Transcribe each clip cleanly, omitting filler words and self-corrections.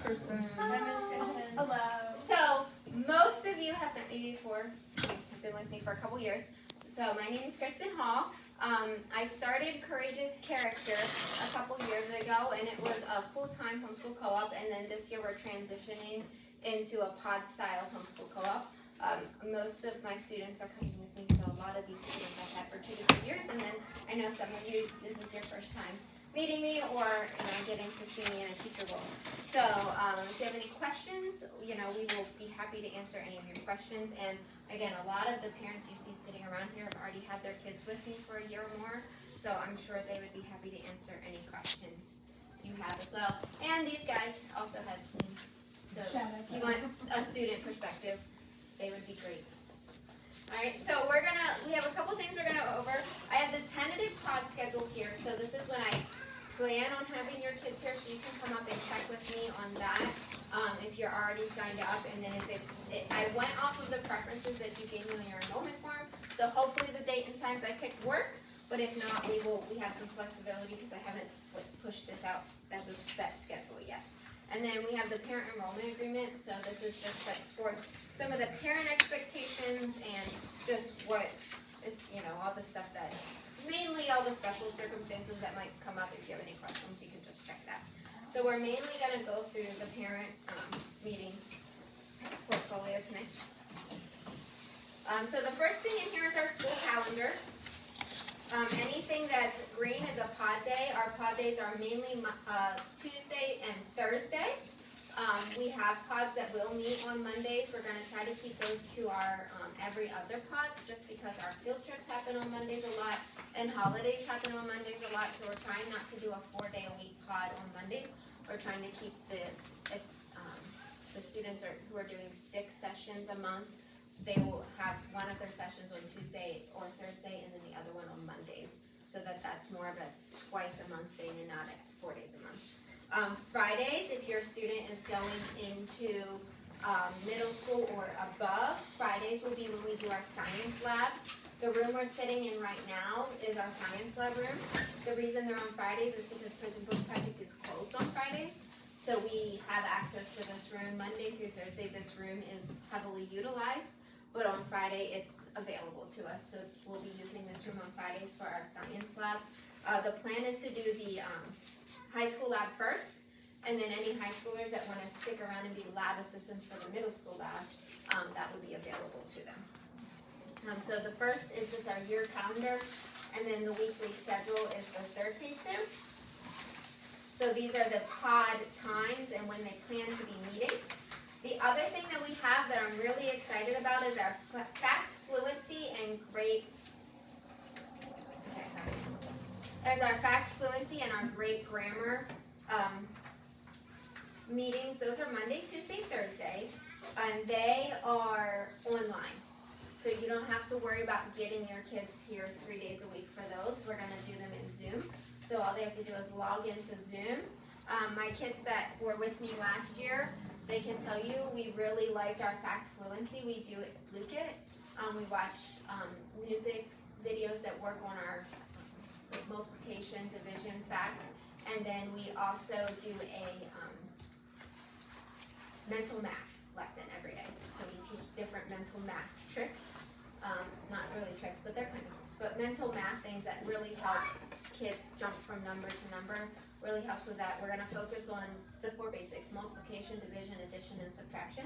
Kristen. Hi, Miss Kristen. Hello. So, most of you have met me before. You've been with me for a couple years. So, my name is Kristen Hall. I started Courageous Character a couple years ago, and it was a full-time homeschool co-op, and then this year we're transitioning into a pod-style homeschool co-op. Most of my students are coming with me, so a lot of these students I've had for 2 to 3 years, and then I know some of you, this is your first time meeting me or getting to see me in a teacher role. So if you have any questions, we will be happy to answer any of your questions. And again, a lot of the parents you see sitting around here have already had their kids with me for a year or more, so I'm sure they would be happy to answer any questions you have as well. And these guys also have me, so if you want a student perspective, they would be great. Alright, so we have a couple things we're gonna go over. I have the tentative pod schedule here, so this is when I plan on having your kids here, so you can come up and check with me on that if you're already signed up. And then I went off of the preferences that you gave me in your enrollment form, so hopefully the date and times I picked work, but if not, we have some flexibility because I haven't pushed this out as a set schedule yet. And then we have the parent enrollment agreement, so this is just sets forth some of the parent expectations and just what it's, all the stuff that, mainly all the special circumstances that might come up. If you have any questions, you can just check that. So we're mainly going to go through the parent meeting portfolio tonight. So the first thing in here is our school calendar. Anything that's green is a pod day. Our pod days are mainly Tuesday and Thursday. We have pods that will meet on Mondays. We're going to try to keep those to our every other pods just because our field trips happen on Mondays a lot and holidays happen on Mondays a lot. So we're trying not to do a 4-day-a-week pod on Mondays. We're trying to keep the students who are doing 6 sessions a month, they will have one of their sessions on Tuesday or Thursday and then the other one on Mondays, so that's more of a twice-a-month thing and not 4 days a month. Fridays, if your student is going into middle school or above, Fridays will be when we do our science labs. The room we're sitting in right now is our science lab room. The reason they're on Fridays is because Prison Book Project is closed on Fridays. So we have access to this room Monday through Thursday. This room is heavily utilized, but on Friday it's available to us. So we'll be using this room on Fridays for our science labs. The plan is to do the high school lab first, and then any high schoolers that want to stick around and be lab assistants for the middle school lab, that will be available to them. So the first is just our year calendar, and then the weekly schedule is the third page there. So these are the pod times and when they plan to be meeting. The other thing that we have that I'm really excited about is our fact fluency and great grammar meetings. Those are Monday, Tuesday, Thursday, and they are online. So you don't have to worry about getting your kids here 3 days a week for those. We're going to do them in Zoom. So all they have to do is log into Zoom. My kids that were with me last year, they can tell you we really liked our fact fluency. We do it Blukit. We watch music videos that work on our multiplication, division, facts, and then we also do a mental math lesson every day. So we teach different mental math tricks. Not really tricks, but they're kind of tricks. But mental math things that really help kids jump from number to number, really helps with that. We're going to focus on the 4 basics: multiplication, division, addition, and subtraction.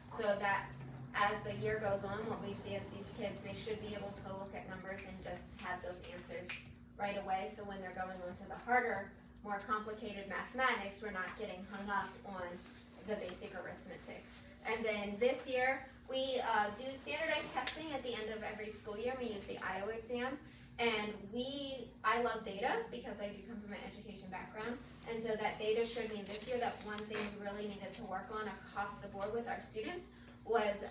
So that as the year goes on, what we see is these kids, they should be able to look at numbers and just have those answers right away. So when they're going on to the harder, more complicated mathematics, we're not getting hung up on the basic arithmetic. And then this year, we do standardized testing at the end of every school year. We use the IO exam. And I love data because I do come from an education background. And so that data showed me this year that one thing we really needed to work on across the board with our students was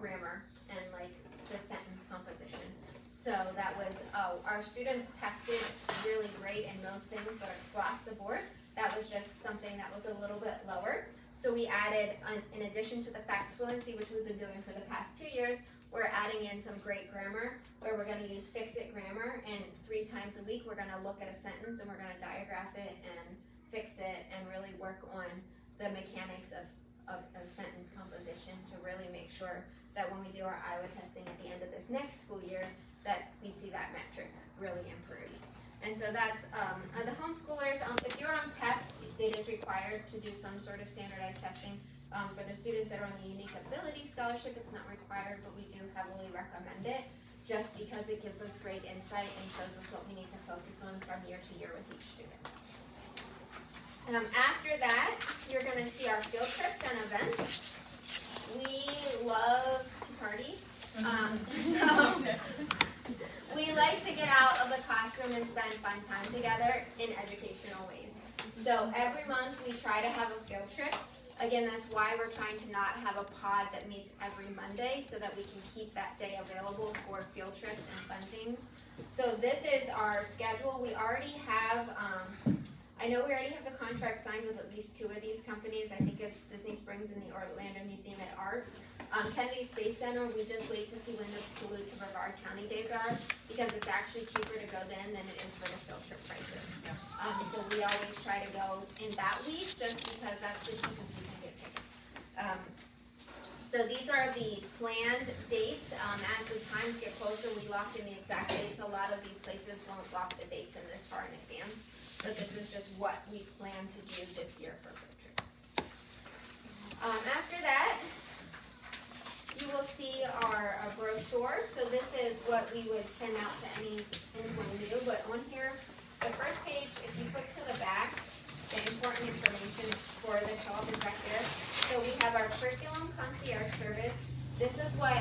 grammar and just sentence composition. So that was, our students tested really great in most things, but across the board, that was just something that was a little bit lower. So we added, in addition to the fact fluency, which we've been doing for the past 2 years, we're adding in some great grammar, where we're going to use Fix-It Grammar, and 3 times a week we're going to look at a sentence and we're going to diagraph it and fix it and really work on the mechanics of sentence composition to really make sure that when we do our Iowa testing at the end of this next school year, that we see that metric really improve. And so that's, the homeschoolers, if you're on PEP, it is required to do some sort of standardized testing. For the students that are on the Unique Ability Scholarship, it's not required, but we do heavily recommend it, just because it gives us great insight and shows us what we need to focus on from year to year with each student. After that, you're going to see our field trips and events. We love to party, so we like to get out of the classroom and spend fun time together in educational ways. So every month we try to have a field trip. Again, that's why we're trying to not have a pod that meets every Monday, so that we can keep that day available for field trips and fun things. So this is our schedule. We already have, I know we already have the contract signed with at least 2 of these companies. I think it's Disney Springs and the Orlando Museum at Art. Kennedy Space Center, we just wait to see when the Salute to Brevard County days are, because it's actually cheaper to go then than it is for the field trip prices. So we always try to go in that week, just because that's the cheapest we can get tickets. So these are the planned dates. As the times get closer, we lock in the exact dates. A lot of these places won't lock the dates in this far in advance, but this is just what we plan to do this year for field trips. After that, you will see our brochure. So this is what we would send out to anyone new, but on here, the first page, if you flip to the back, the important information for the co-op is back there. So we have our curriculum concierge service. This is what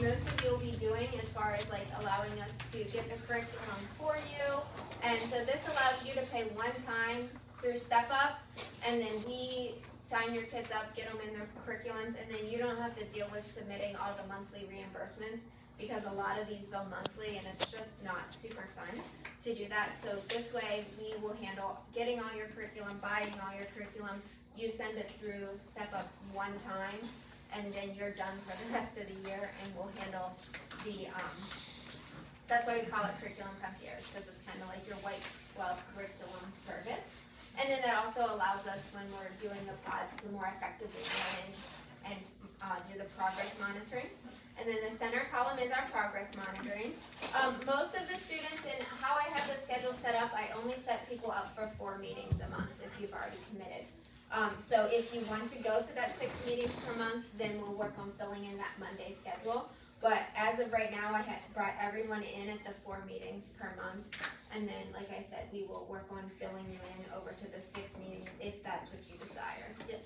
most of you will be doing as far as like allowing us to get the curriculum for you. And so this allows you to pay one time through Step Up, and then we sign your kids up, get them in their curriculums, and then you don't have to deal with submitting all the monthly reimbursements, because a lot of these go monthly and it's just not super fun to do that. So this way we will handle getting all your curriculum, buying all your curriculum. You send it through Step Up one time, and then you're done for the rest of the year, and we'll handle the, that's why we call it curriculum concierge, because it's kind of like your white glove curriculum service. And then that also allows us, when we're doing the pods, to more effectively manage and do the progress monitoring. And then the center column is our progress monitoring. Most of the students, and how I have the schedule set up, I only set people up for 4 meetings a month if you've already committed. So if you want to go to that 6 meetings per month, then we'll work on filling in that Monday schedule. But as of right now, I have brought everyone in at the 4 meetings per month. And then, like I said, we will work on filling you in over to the 6 meetings if that's what you desire. Yes.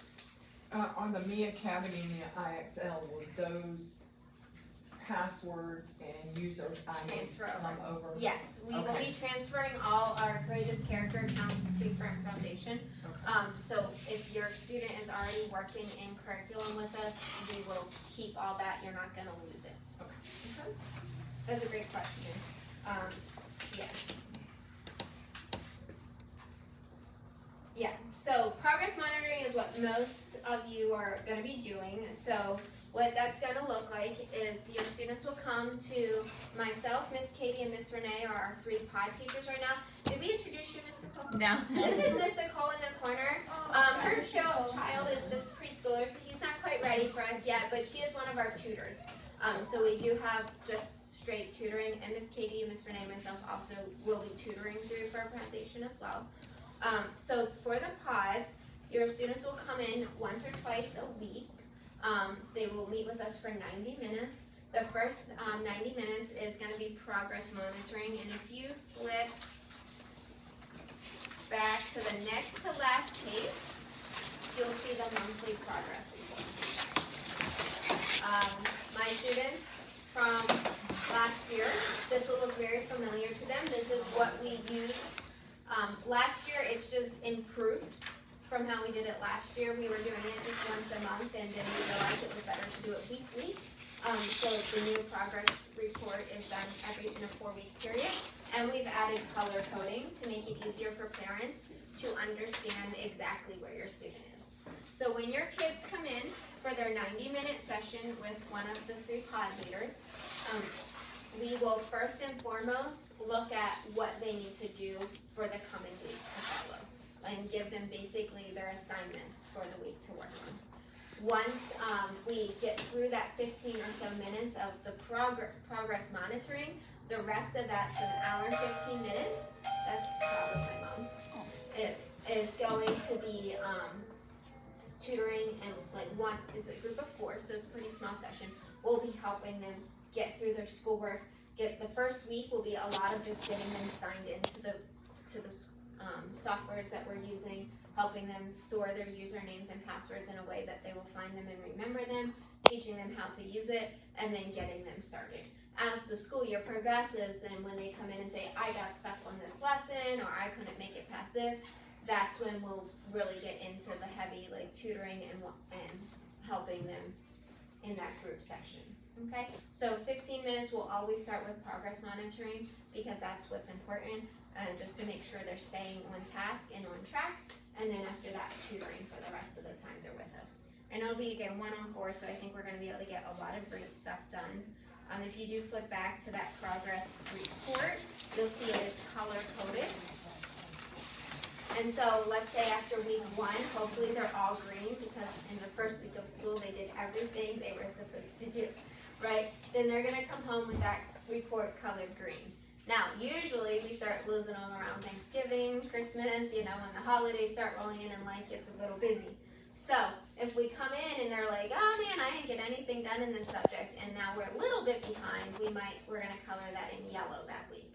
On the Me Academy and the IXL, will those passwords and user Transfer come over? Yes, we will Okay. be transferring all our Courageous Character accounts to Frank Foundation. Okay. So if your student is already working in curriculum with us, we will keep all that. You're not going to lose it. Okay. That's a great question. Yeah. Yeah, so progress monitoring is what most of you are going to be doing. So what that's going to look like is your students will come to myself, Miss Katie, and Miss Renee are our 3 pod teachers right now. Did we introduce you, Miss Nicole? No. This is Miss Nicole in the corner. Her child is just preschooler, so he's not quite ready for us yet, but she is one of our tutors. So we do have just straight tutoring, and Miss Katie, Miss Renee, and myself also will be tutoring through Frank Foundation as well. So for the pods, your students will come in once or twice a week. They will meet with us for 90 minutes. The first 90 minutes is going to be progress monitoring, and if you flip back to the next to last page, you'll see the monthly progress report. My students from last year, this will look very familiar to them. This is what we used. Last year, it's just improved from how we did it last year. We were doing it just once a month, and then we realized it was better to do it weekly. So the new progress report is done in a 4-week period, and we've added color coding to make it easier for parents to understand exactly where your student is. So when your kids come in for their 90-minute session with one of the 3 pod leaders, we will first and foremost look at what they need to do for the coming week to follow. and give them basically their assignments for the week to work on. Once we get through that 15 or so minutes of the progress monitoring, the rest of that, so an hour and 15 minutes, that's probably my mom, it is going to be tutoring, and like one is a group of 4, so it's a pretty small session. We'll be helping them get through their schoolwork. The first week will be a lot of just getting them signed into the softwares that we're using, helping them store their usernames and passwords in a way that they will find them and remember them, teaching them how to use it, and then getting them started. As the school year progresses, then when they come in and say, I got stuck on this lesson, or I couldn't make it past this, that's when we'll really get into the heavy like tutoring and helping them in that group section. Okay, so 15 minutes we'll always start with progress monitoring because that's what's important, just to make sure they're staying on task and on track. And then after that, tutoring for the rest of the time they're with us. And it'll be again 1-on-4, so I think we're going to be able to get a lot of great stuff done. If you do flip back to that progress report, you'll see it is color coded. And so let's say after week 1, hopefully they're all green because in the first week of school they did everything they were supposed to do, right? Then they're going to come home with that report colored green. Now, usually we start losing them around Thanksgiving, Christmas, when the holidays start rolling in and life gets a little busy. So if we come in and they're like, oh man, I didn't get anything done in this subject, and now we're a little bit behind, we're going to color that in yellow that week.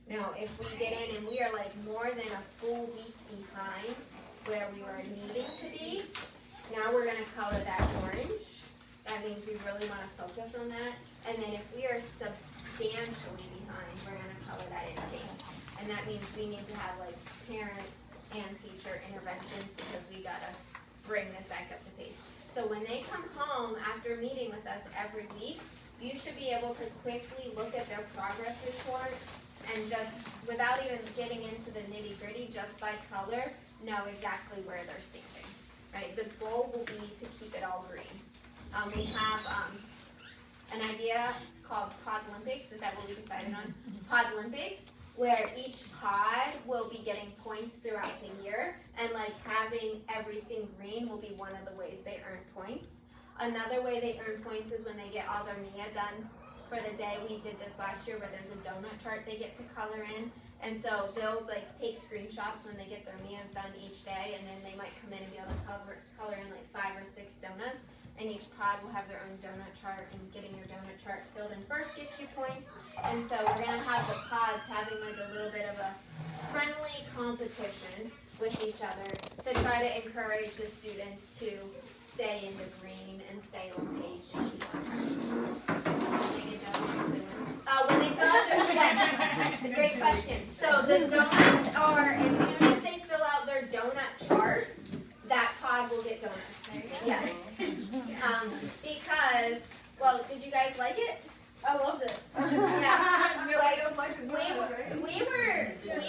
Now, if we get in and we are like more than a full week behind where we were needing to be, now we're going to color that orange. That means we really want to focus on that. And then if we are substantially behind, we're going to color that in pink. And that means we need to have like parent and teacher interventions because we got to bring this back up to pace. So when they come home after meeting with us every week, you should be able to quickly look at their progress report and just, without even getting into the nitty gritty, just by color, know exactly where they're standing, right? The goal will be to keep it all green. We have an idea called Podlympics. Is that what we decided on? Podlympics, where each pod will be getting points throughout the year, and like having everything green will be one of the ways they earn points. Another way they earn points is when they get all their MIA done for the day. We did this last year where there's a donut chart they get to color in, and so they'll like take screenshots when they get their MIAs done each day, and then they might come in and be able to color in like 5 or 6 donuts. And each pod will have their own donut chart, and getting your donut chart filled in first gets you points. And so we're going to have the pods having like a little bit of a friendly competition with each other to try to encourage the students to stay in the green and stay on pace and keep on track. When they fill out their, yes, great question. So the donuts are, as soon as they fill out their donut chart, that pod will get donuts. Yeah. Because, well, did you guys like it? I loved it. Yeah. Like, we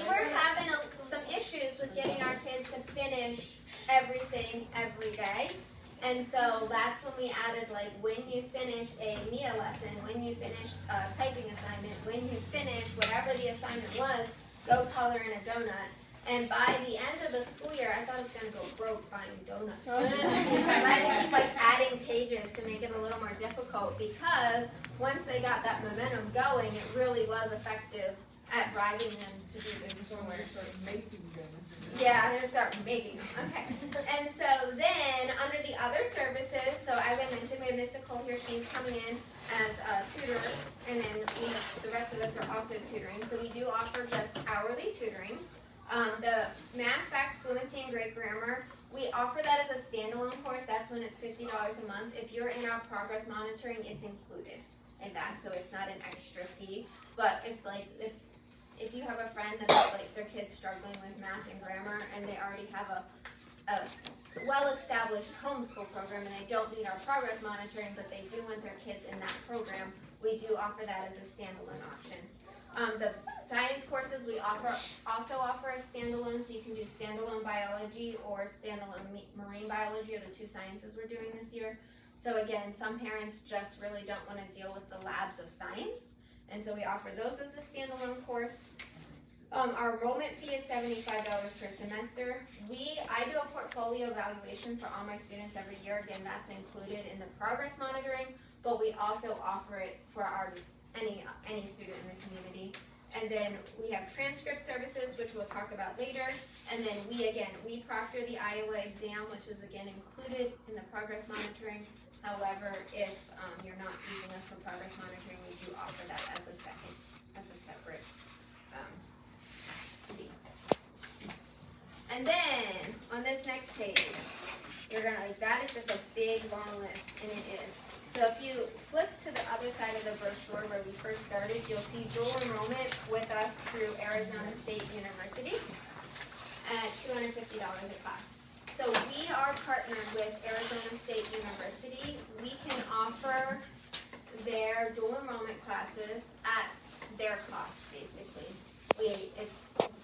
were having some issues with getting our kids to finish everything every day. And so that's when we added, like, when you finish a MIA lesson, when you finish a typing assignment, when you finish whatever the assignment was, go color in a donut. And by the end of the school year, I thought it was going to go broke buying donuts. Because I had to keep like adding pages to make it a little more difficult, because once they got that momentum going, it really was effective at driving them to do this schoolwork. Yeah, I'm going to start making them. Okay. And so then under the other services, so as I mentioned, we have Miss Nicole here. She's coming in as a tutor, and then the rest of us are also tutoring. So we do offer just hourly tutoring. The math, fact, fluency, and great grammar, we offer that as a standalone course. That's when it's $50 a month. If you're in our progress monitoring, it's included in that, so it's not an extra fee. But if you have a friend that's like their kid's struggling with math and grammar, and they already have a well-established homeschool program, and they don't need our progress monitoring, but they do want their kids in that program, we do offer that as a standalone option. The science courses we also offer as standalone, so you can do standalone biology or standalone marine biology, are the 2 sciences we're doing this year. So again, some parents just really don't want to deal with the labs of science, and so we offer those as a standalone course. Our enrollment fee is $75 per semester. I do a portfolio evaluation for all my students every year. Again, that's included in the progress monitoring, but we also offer it for any student in the community. And then we have transcript services, which we'll talk about later. And then we proctor the Iowa exam, which is again included in the progress monitoring. However, if you're not using us for progress monitoring, we do offer that as a separate fee. And then on this next page, you're gonna that is just a big long list, and it is. So if you flip to the other side of the brochure where we first started, you'll see dual enrollment with us through Arizona State University at $250 a class. So we are partnered with Arizona State University. We can offer their dual enrollment classes at their cost, basically.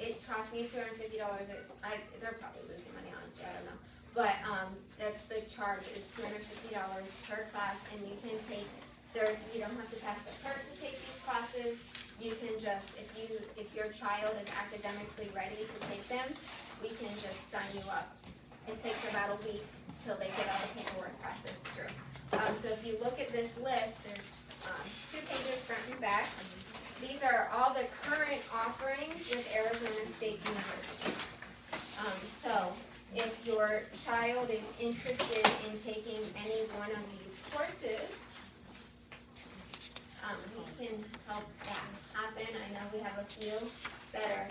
It cost me $250. They're probably losing money, honestly, I don't know. But that's the charge, is $250 per class, and you can take, you don't have to pass the PERT to take these classes. You can just, if your child is academically ready to take them, we can just sign you up. It takes about a week till they get all the paperwork processed through. So if you look at this list, there's 2 pages front and back. These are all the current offerings with Arizona State University. So if your child is interested in taking any one of these courses, we can help that happen. I know we have a few that are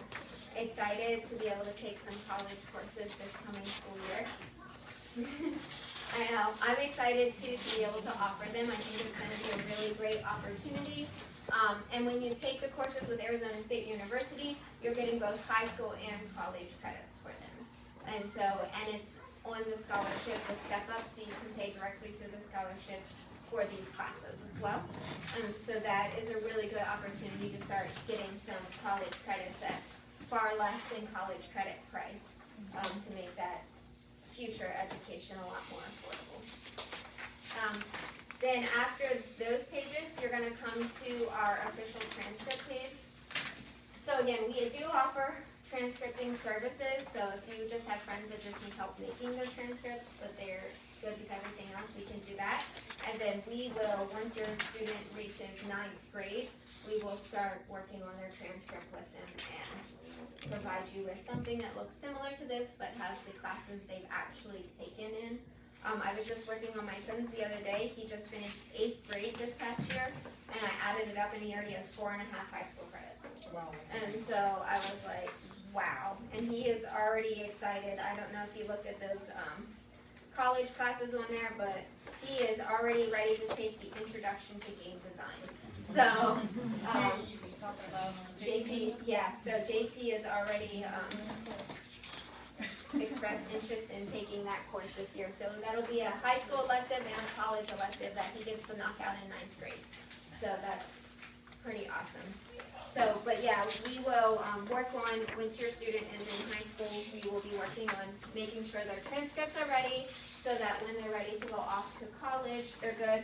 excited to be able to take some college courses this coming school year. I know, I'm excited too to be able to offer them. I think it's going to be a really great opportunity. And when you take the courses with Arizona State University, you're getting both high school and college credits for them. And it's on the scholarship, the step up, so you can pay directly through the scholarship for these classes as well. So that is a really good opportunity to start getting some college credits at far less than college credit price, to make that future education a lot more affordable. Then after those pages, you're going to come to our official transcript page. So again, we do offer transcripting services, so if you just have friends that just need help making the transcripts, but they're good with everything else, we can do that. And then we will, once your student reaches 9th grade, we will start working on their transcript with them and provide you with something that looks similar to this, but has the classes they've actually taken in. I was just working on my son's the other day. He just finished 8th grade this past year, and I added it up, and he already has 4.5 high school credits. Wow. And so I was like, wow. And he is already excited. I don't know if you looked at those college classes on there, but he is already ready to take the introduction to game design. So JT has already expressed interest in taking that course this year. So that'll be a high school elective and a college elective that he gets to knock out in 9th grade. So that's pretty awesome. So, but yeah, we will work on, once your student is in high school, we will be working on making sure their transcripts are ready so that when they're ready to go off to college, they're good.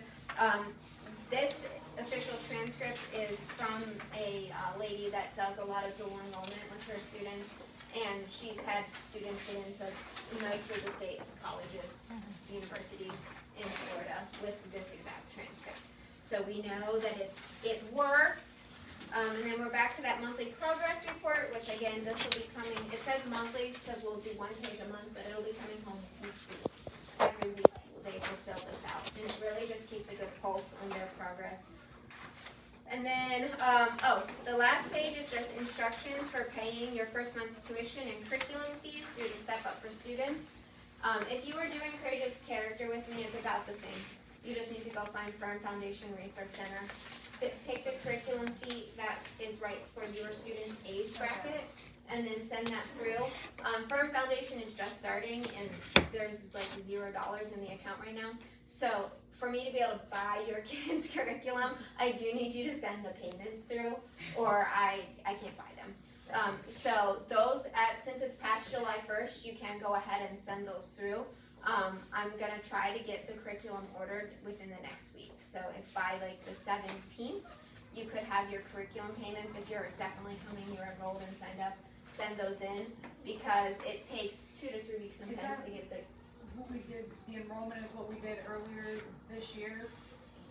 This official transcript is from a lady that does a lot of dual enrollment with her students, and she's had students get into most of the state's colleges, universities in Florida with this exact transcript. So we know that it works. And then we're back to that monthly progress report, which again, this will be coming, it says monthly because we'll do 1 page a month, but it'll be coming home weekly. Every week they will fill this out. And it really just keeps a good pulse on their progress. And then, the last page is just instructions for paying your first month's tuition and curriculum fees through the Step Up for Students. If you were doing Courageous Character with me, it's about the same. You just need to go find Fern Foundation Resource Center. Pick the curriculum fee that is right for your student's age bracket, and then send that through. Fern Foundation is just starting, and there's like $0 in the account right now. So for me to be able to buy your kid's curriculum, I do need you to send the payments through, or I can't buy them. So those, since it's past July 1st, you can go ahead and send those through. I'm going to try to get the curriculum ordered within the next week. So if by like the 17th You could have your curriculum payments, if you're definitely coming, you're enrolled and signed up, send those in, because it takes 2 to 3 weeks sometimes that- to get the. What we did, the enrollment is what we did earlier this year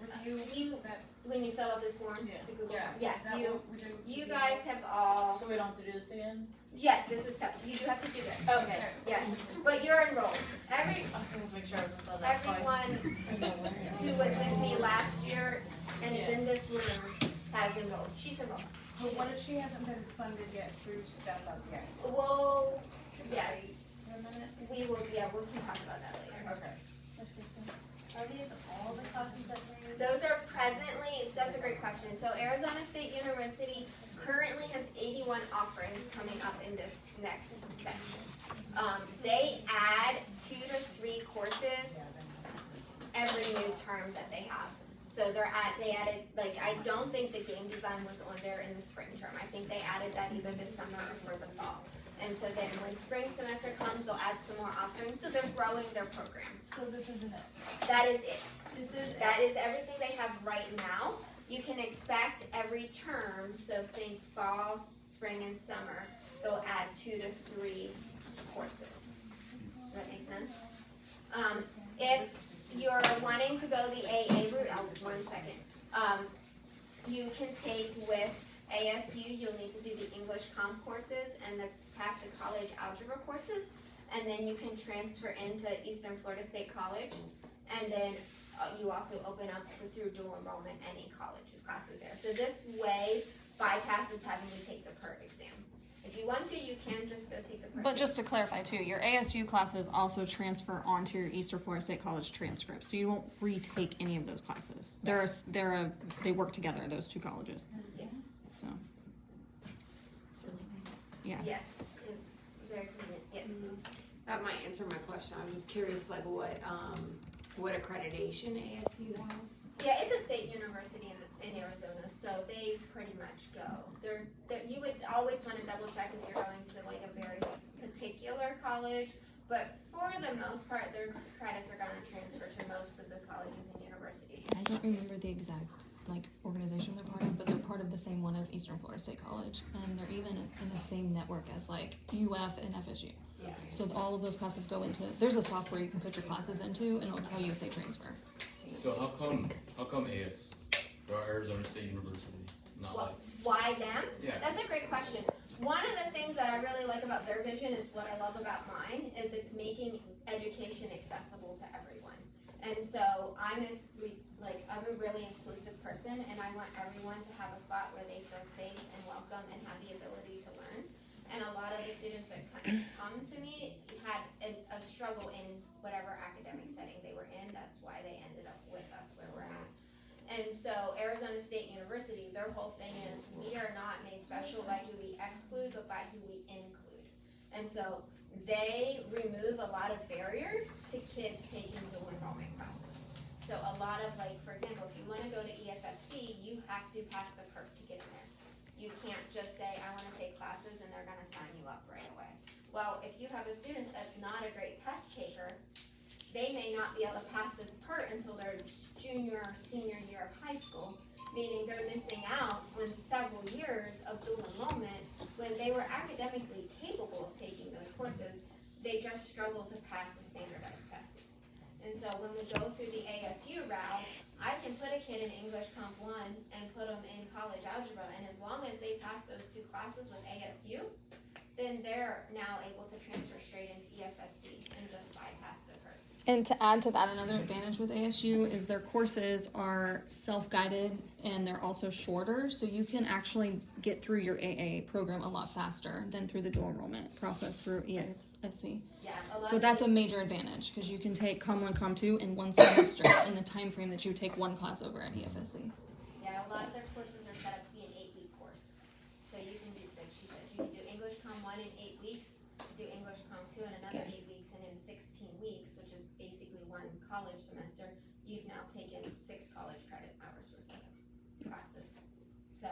with you? You, That- when you fill out the form, Yeah. the Google Yeah. form, yes, is that you, what we did with you you? guys have all, So we don't have to do this again? yes, this is separate, you do have to do this. Okay. Yes, but you're enrolled. I was going to make sure I wasn't done that twice. Everyone who was with me last year and is in this room has enrolled. She's enrolled. But what if she hasn't been funded yet through Step Up yet? Well, Just yes, wait a minute? we will, yeah, we can talk about that later. Okay. Are these all the classes that they? Those are presently, that's a great question. So Arizona State University currently has 81 offerings coming up in this next section. They add 2 to 3 courses every new term that they have. So they added, like, I don't think the game design was on there in the spring term. I think they added that either this summer or for the fall. And so then when spring semester comes, they'll add some more offerings. So they're growing their program. So this isn't it? That is it. This is That is everything they have right now. You can expect every term, so think fall, spring, and summer, they'll add 2 to 3 courses. Does that make sense? If you're wanting to go the AA route, one second. You can take with ASU, you'll need to do the English comp courses and pass the college algebra courses. And then you can transfer into Eastern Florida State College. And then you also open up through dual enrollment any college classes there. So this way bypasses having to take the PERT exam. If you want to, you can just go take the PERT. But just to clarify too, your ASU classes also transfer onto your Eastern Florida State College transcript, so you won't retake any of those classes. They work together, those two colleges. Yes. So It's really nice. yeah. Yes, it's very convenient. Yes. That might answer my question. I was just curious, like what accreditation ASU has? Yeah, it's a state university in Arizona, so they pretty much go. You would always want to double check if you're going to like a very particular college, but for the most part, their credits are going to transfer to most of the colleges and universities. I don't remember the exact organization they're part of, but they're part of the same one as Eastern Florida State College, and they're even in the same network as like UF and FSU. Yeah. So all of those classes go into. There's a software you can put your classes into, and it'll tell you if they transfer. So how come AS or Arizona State University not Well, like why them? yeah That's a great question. One of the things that I really like about their vision is what I love about mine is it's making education accessible to everyone. And so I'm a really inclusive person, and I want everyone to have a spot where they feel safe and welcome and have the ability to learn. And a lot of the students that come to me had a struggle in whatever academic setting they were in. That's why they ended up with us where we're at. And so Arizona State University, their whole thing is we are not made special by who we exclude, but by who we include. And so they remove a lot of barriers to kids taking dual enrollment classes. So a lot of for example, if you want to go to EFSC, you have to pass the PERT to get in there. You can't just say, I want to take classes and they're going to sign you up right away. Well, if you have a student that's not a great test taker, they may not be able to pass the PERT until their junior or senior year of high school, meaning they're missing out on several years of dual enrollment when they were academically capable of taking those courses. They just struggle to pass the standardized test. And so when we go through the ASU route, I can put a kid in English Comp 1 and put them in college algebra, and as long as they pass those 2 classes with ASU, then they're now able to transfer straight into EFSC and just bypass the PERT. And to add to that, another advantage with ASU is their courses are self-guided and they're also shorter, so you can actually get through your AA program a lot faster than through the dual enrollment process through ESC. Yeah, a lot So of that's a major advantage because you can take Com 1, Com 2 in one semester in the time frame that you take one class over at EFSC. Yeah, a lot of their courses are set up to be an 8-week course. So you can do, like she said, you can do English Com 1 in 8 weeks, do English Com 2 in another 8 weeks, and in 16 weeks, which is basically 1 college semester, you've now taken 6 college credit hours worth of classes. So,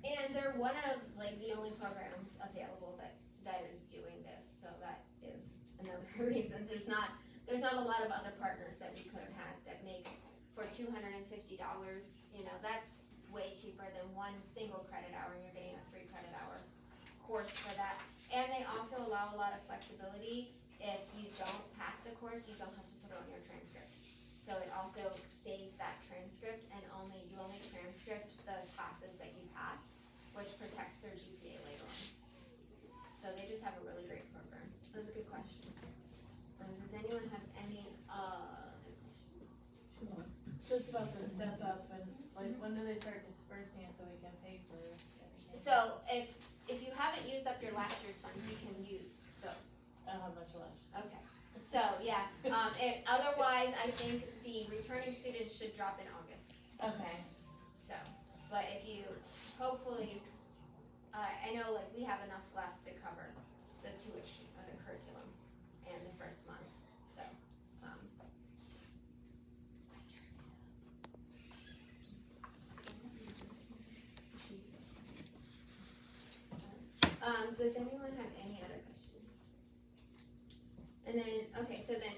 and they're one of the only programs available that is doing this. So that is another reason. There's not a lot of other partners that we could have had that makes for $250. That's way cheaper than one single credit hour, and you're getting a 3 credit hour course for that. And they also allow a lot of flexibility. If you don't pass the course, you don't have to put it on your transcript. So it also saves that transcript, and you only transcript the classes that you pass, which protects their GPA later on. So they just have a really great program. That was a good question. Does anyone have any other questions? Just about the step up and like when do they start dispersing it so we can pay for everything? So if you haven't used up your last year's funds, you can use those. I don't have much left. Okay. So yeah. Otherwise, I think the returning students should drop in August. Okay. So, but if you hopefully, I know like we have enough left to cover the tuition or the curriculum and the first month. So. Does anyone have any other questions? And then, okay, so then